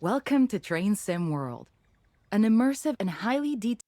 Welcome to Train Sim World, an immersive and highly detailed.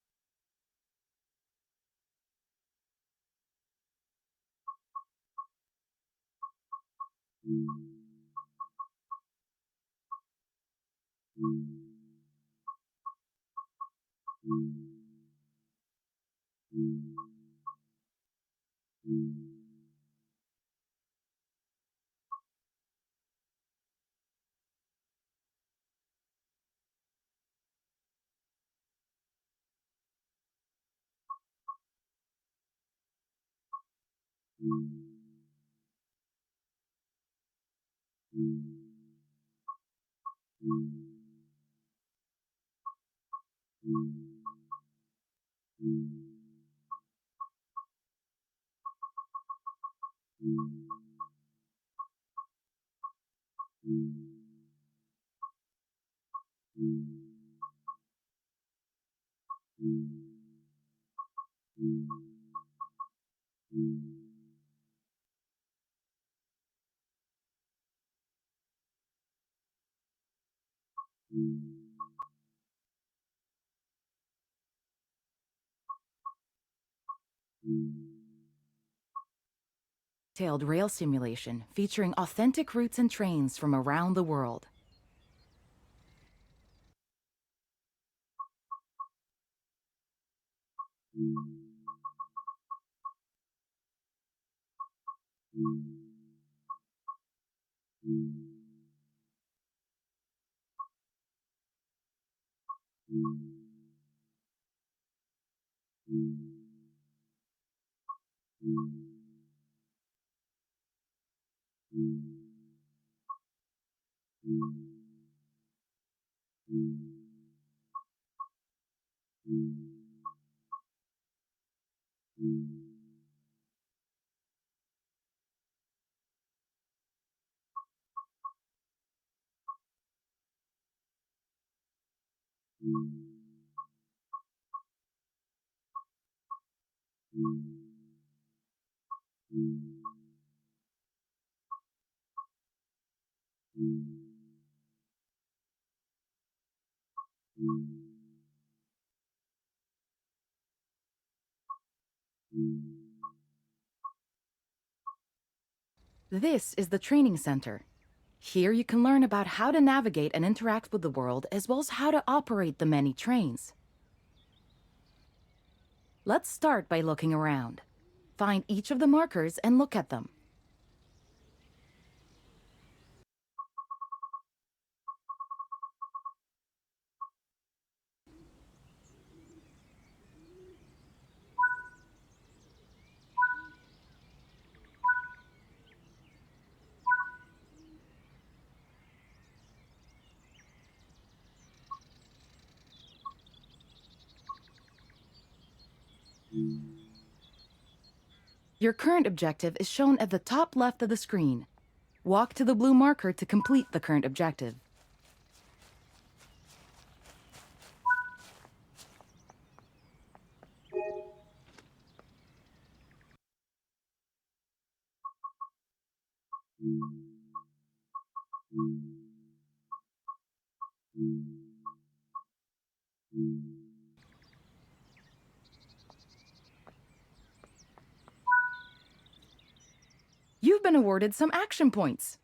Detailed rail simulation featuring authentic routes and trains from around the world. This is the training center. Here you can learn about how to navigate and interact with the world, as well as how to operate the many trains. Let's start by looking around. Find each of the markers and look at them. Your current objective is shown at the top left of the screen. Walk to the blue marker to complete the current objective. You've been awarded some action points.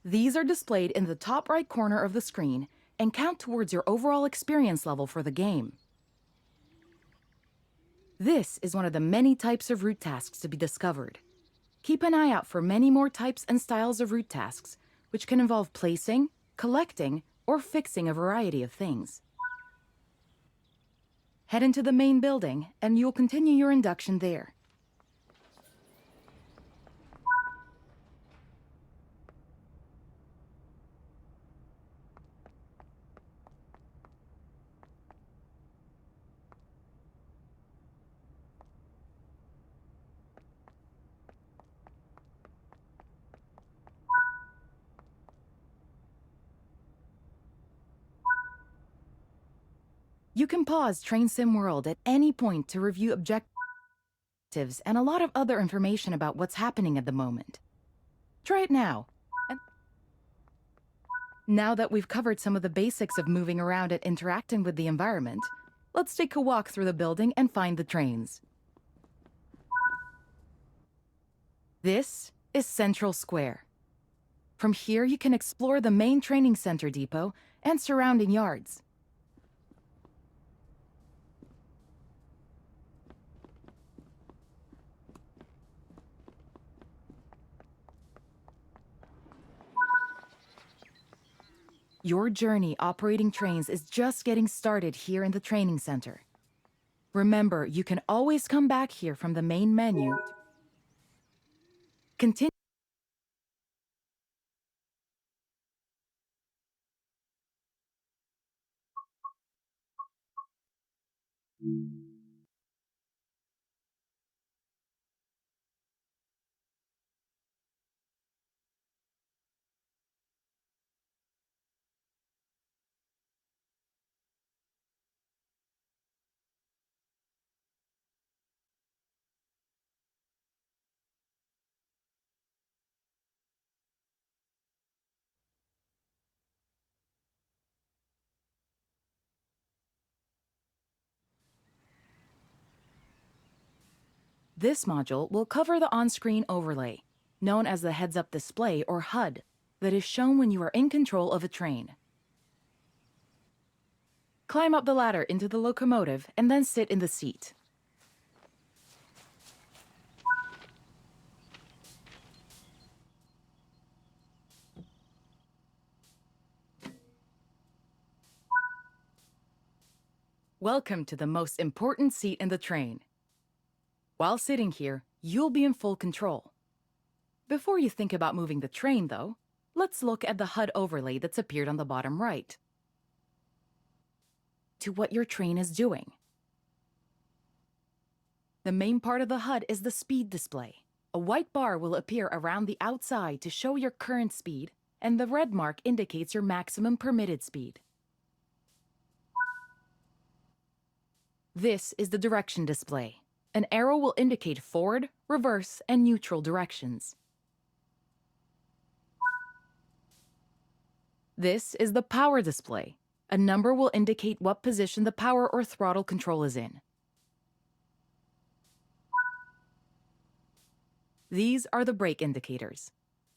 These are displayed in the top right corner of the screen and count towards your overall experience level for the game. This is one of the many types of route tasks to be discovered. Keep an eye out for many more types and styles of route tasks, which can involve placing, collecting, or fixing a variety of things. Head into the main building, and you'll continue your induction there. You can pause Train Sim World at any point to review objectives and a lot of other information about what's happening at the moment. Try it now. Now that we've covered some of the basics of moving around and interacting with the environment, let's take a walk through the building and find the trains. This is Central Square. From here, you can explore the main training center depot and surrounding yards. Your journey operating trains is just getting started here in the training center. Remember, you can always come back here from the main menu. Continue. This module will cover the on-screen overlay, known as the heads-up display or HUD, that is shown when you are in control of a train. Climb up the ladder into the locomotive and then sit in the seat. Welcome to the most important seat in the train. While sitting here, you'll be in full control. Before you think about moving the train, though, let's look at the HUD overlay that's appeared on the bottom right. To what your train is doing. The main part of the HUD is the speed display. A white bar will appear around the outside to show your current speed, and the red mark indicates your maximum permitted speed. This is the direction display. An arrow will indicate forward, reverse, and neutral directions. This is the power display. A number will indicate what position the power or throttle control is in. These are the brake indicators.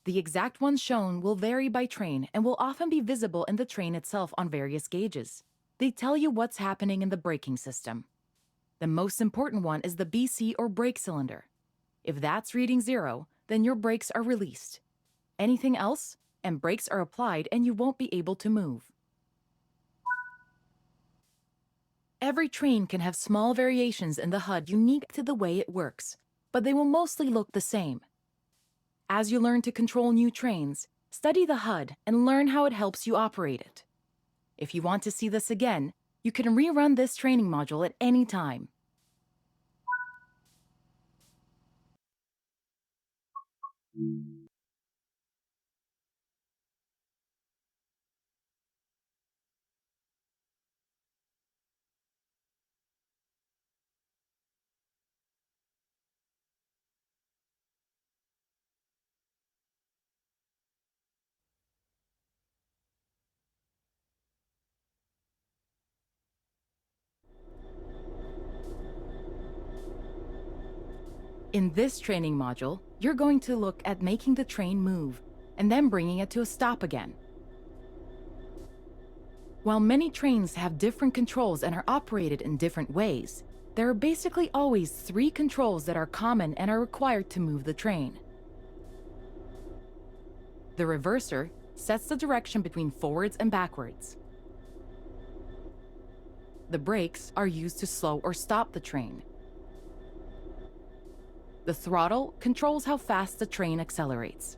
The exact ones shown will vary by train and will often be visible in the train itself on various gauges. They tell you what's happening in the braking system. The most important one is the BC or brake cylinder. If that's reading 0, then your brakes are released. Anything else, and brakes are applied and you won't be able to move. Every train can have small variations in the HUD unique to the way it works, but they will mostly look the same. As you learn to control new trains, study the HUD and learn how it helps you operate it. If you want to see this again, you can rerun this training module at any time. In this training module, you're going to look at making the train move and then bringing it to a stop again. While many trains have different controls and are operated in different ways, there are basically always 3 controls that are common and are required to move the train. The reverser sets the direction between forwards and backwards. The brakes are used to slow or stop the train. The throttle controls how fast the train accelerates.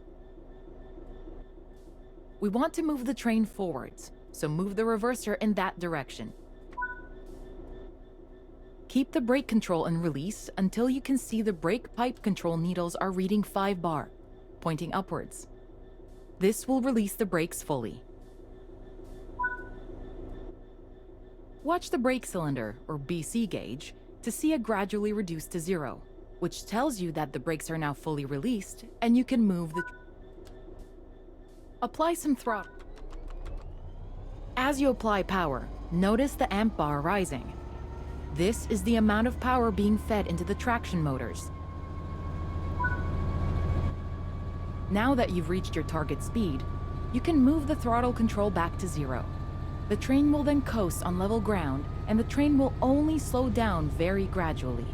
We want to move the train forwards, so move the reverser in that direction. Keep the brake control and release until you can see the brake pipe control needles are reading 5 bar, pointing upwards. This will release the brakes fully. Watch the brake cylinder, or BC gauge, to see it gradually reduce to 0, which tells you that the brakes are now fully released and you can move the... Apply some throttle. As you apply power, notice the amp bar rising. This is the amount of power being fed into the traction motors. Now that you've reached your target speed, you can move the throttle control back to 0. The train will then coast on level ground, and the train will only slow down very gradually.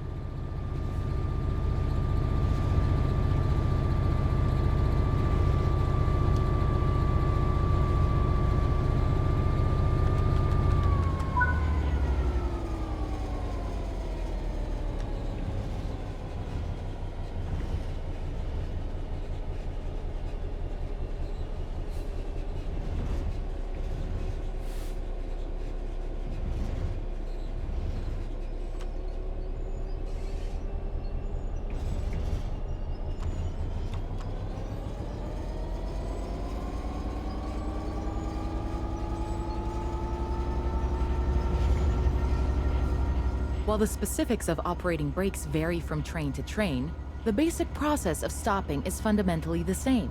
While the specifics of operating brakes vary from train to train, the basic process of stopping is fundamentally the same.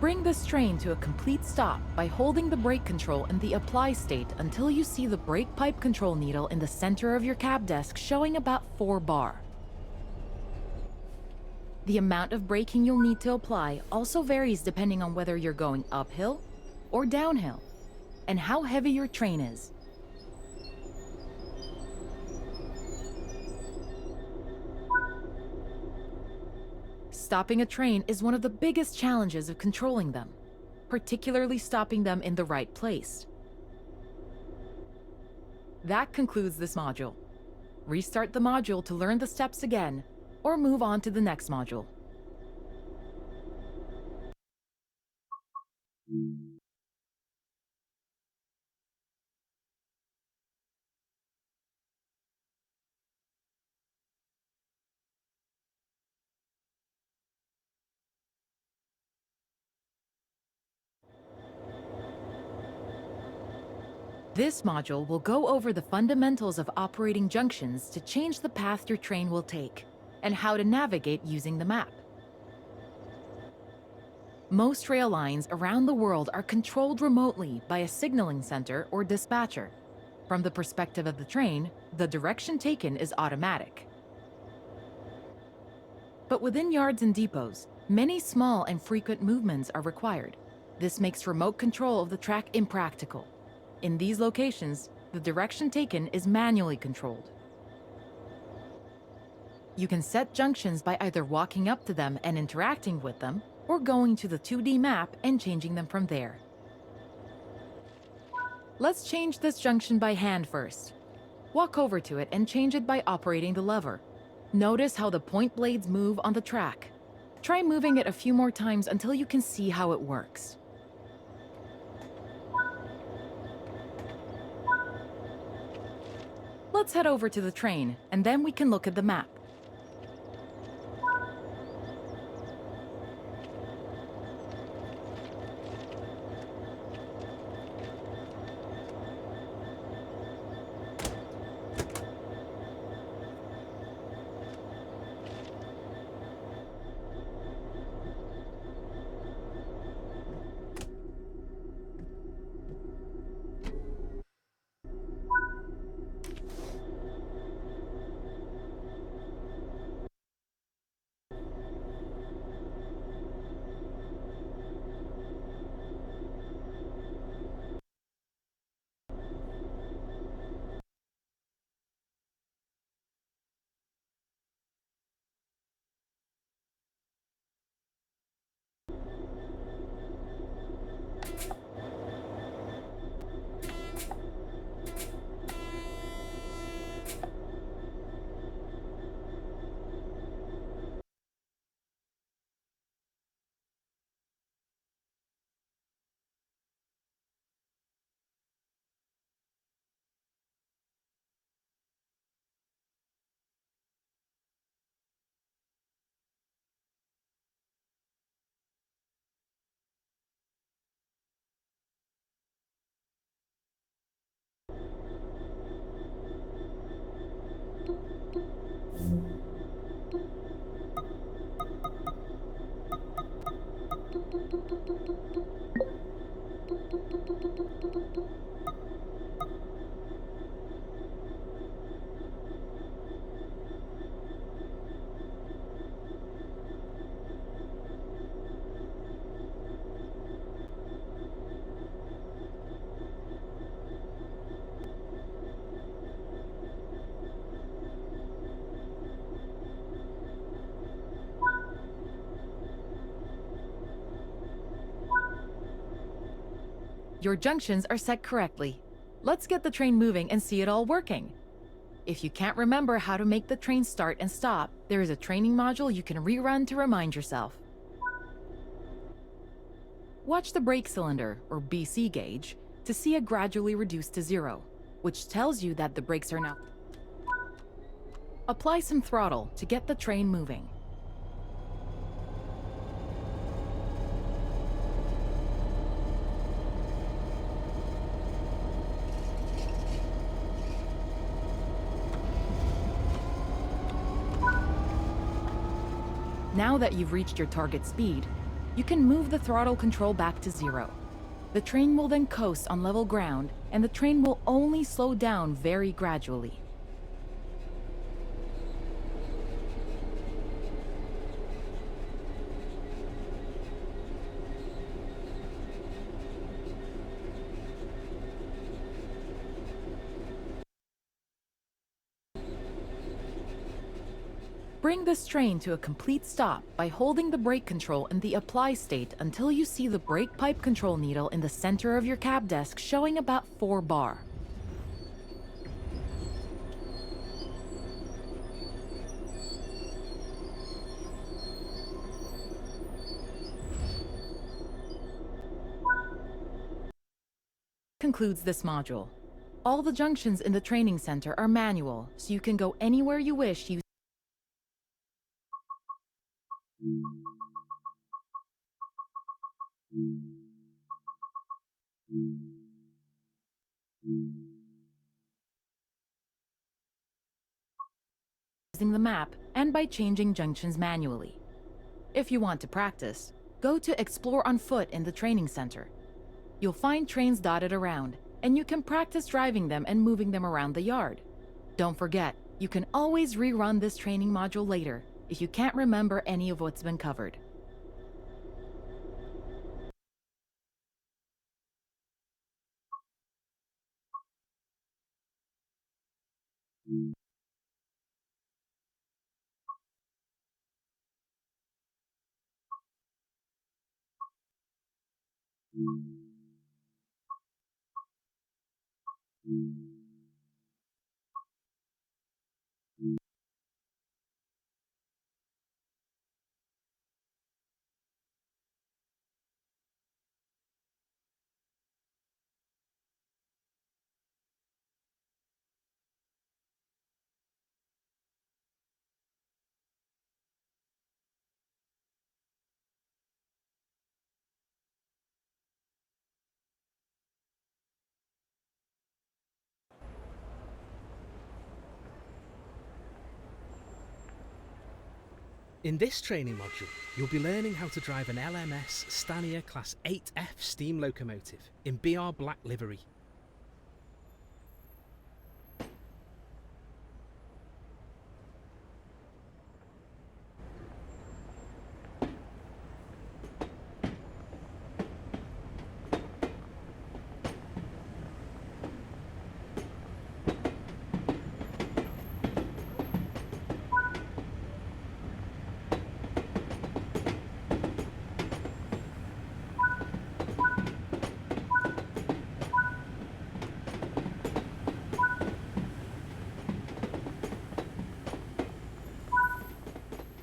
Bring this train to a complete stop by holding the brake control in the apply state until you see the brake pipe control needle in the center of your cab desk showing about 4 bar. The amount of braking you'll need to apply also varies depending on whether you're going uphill or downhill, and how heavy your train is. Stopping a train is one of the biggest challenges of controlling them, particularly stopping them in the right place. That concludes this module. Restart the module to learn the steps again, or move on to the next module. This module will go over the fundamentals of operating junctions to change the path your train will take, and how to navigate using the map. Most rail lines around the world are controlled remotely by a signaling center or dispatcher. From the perspective of the train, the direction taken is automatic. But within yards and depots, many small and frequent movements are required. This makes remote control of the track impractical. In these locations, the direction taken is manually controlled. You can set junctions by either walking up to them and interacting with them, or going to the 2D map and changing them from there. Let's change this junction by hand first. Walk over to it and change it by operating the lever. Notice how the point blades move on the track. Try moving it a few more times until you can see how it works. Let's head over to the train, and then we can look at the map. Your junctions are set correctly. Let's get the train moving and see it all working. If you can't remember how to make the train start and stop, there is a training module you can rerun to remind yourself. Watch the brake cylinder, or BC gauge, to see it gradually reduce to 0, which tells you that the brakes are now. Apply some throttle to get the train moving. Now that you've reached your target speed, you can move the throttle control back to 0. The train will then coast on level ground, and the train will only slow down very gradually. Bring this train to a complete stop by holding the brake control in the apply state until you see the brake pipe control needle in the center of your cab desk showing about 4 bar. Concludes this module. All the junctions in the training center are manual, so you can go anywhere you wish using the map and by changing junctions manually. If you want to practice, go to Explore on Foot in the training center. You'll find trains dotted around, and you can practice driving them and moving them around the yard. Don't forget, you can always rerun this training module later if you can't remember any of what's been covered. In this training module, you'll be learning how to drive an LMS Stania Class 8F steam locomotive in BR black livery.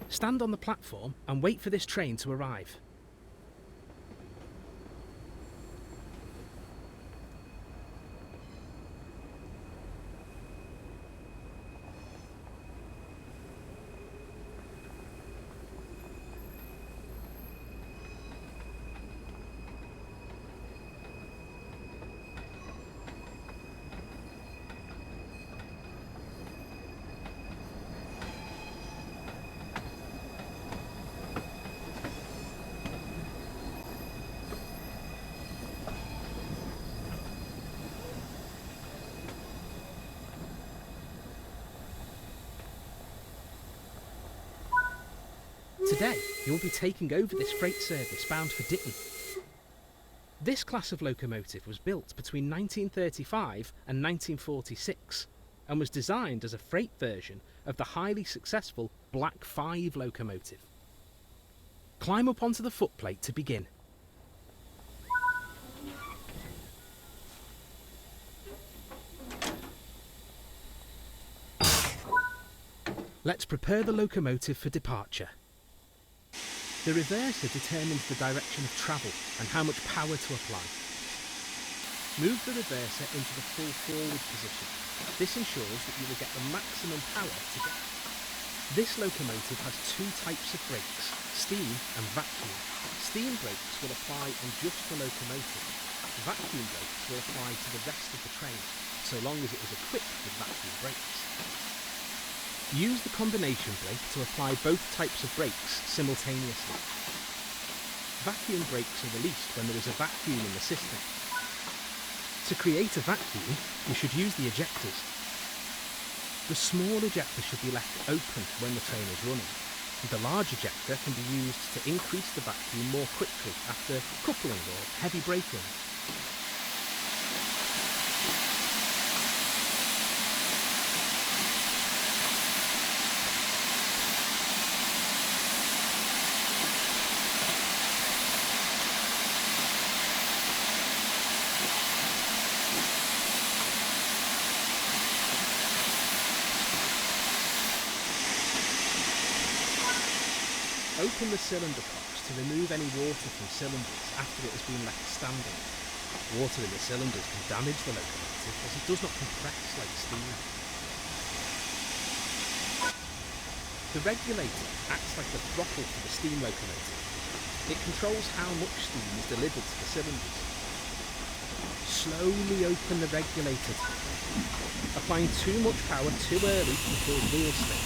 Stand on the platform and wait for this train to arrive. Today, you'll be taking over this freight service bound for Ditton. This class of locomotive was built between 1935 and 1946 and was designed as a freight version of the highly successful Black 5 locomotive. Climb up onto the footplate to begin. Let's prepare the locomotive for departure. The reverser determines the direction of travel and how much power to apply. Move the reverser into the full forward position. This ensures that you will get the maximum power to get. This locomotive has two types of brakes, steam and vacuum. Steam brakes will apply on just the locomotive. Vacuum brakes will apply to the rest of the train, so long as it is equipped with vacuum brakes. Use the combination brake to apply both types of brakes simultaneously. Vacuum brakes are released when there is a vacuum in the system. To create a vacuum, you should use the ejectors. The small ejector should be left open when the train is running. The large ejector can be used to increase the vacuum more quickly after coupling or heavy braking. Open the cylinder cocks to remove any water from cylinders after it has been left standing. Water in the cylinders can damage the locomotive as it does not compress like steam. The regulator acts like the throttle for the steam locomotive. It controls how much steam is delivered to the cylinders. Slowly open the regulator. Applying too much power too early can cause wheel slip.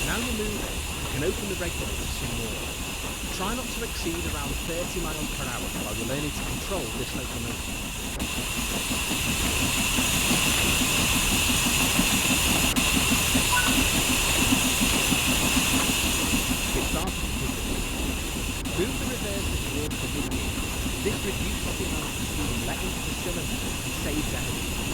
Now you're moving, you can open the regulator some more. Try not to exceed around 30 miles per hour while you're learning to control this locomotive. Get started quickly. Move the reverser towards the mid gear. This reduces the amount of steam let into the cylinder and saves energy.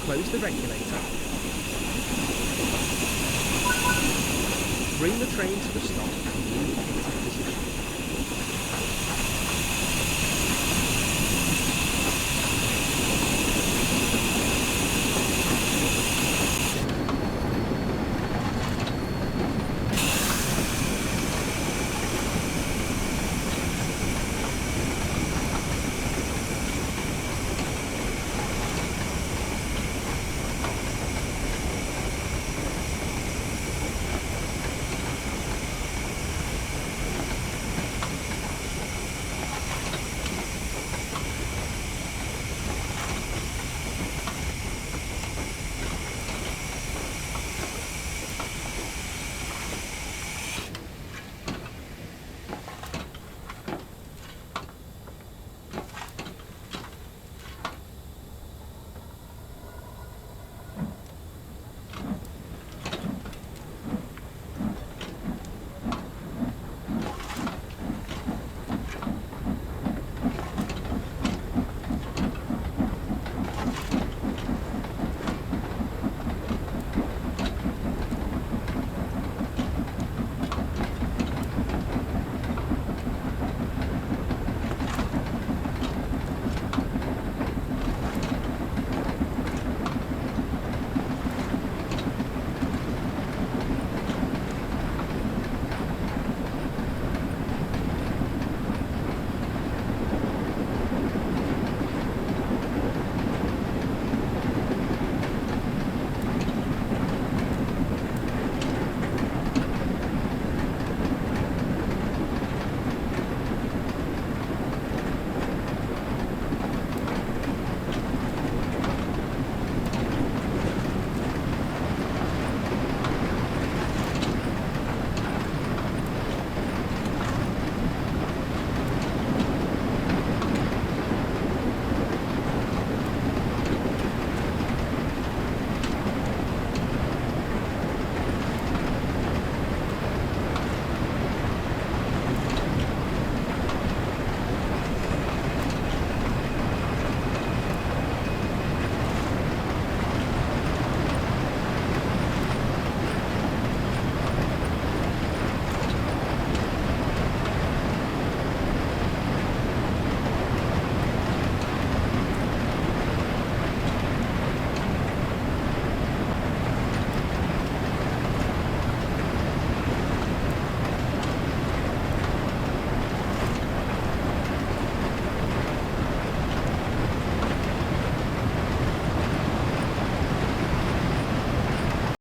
Close the regulator. Bring the train to a stop.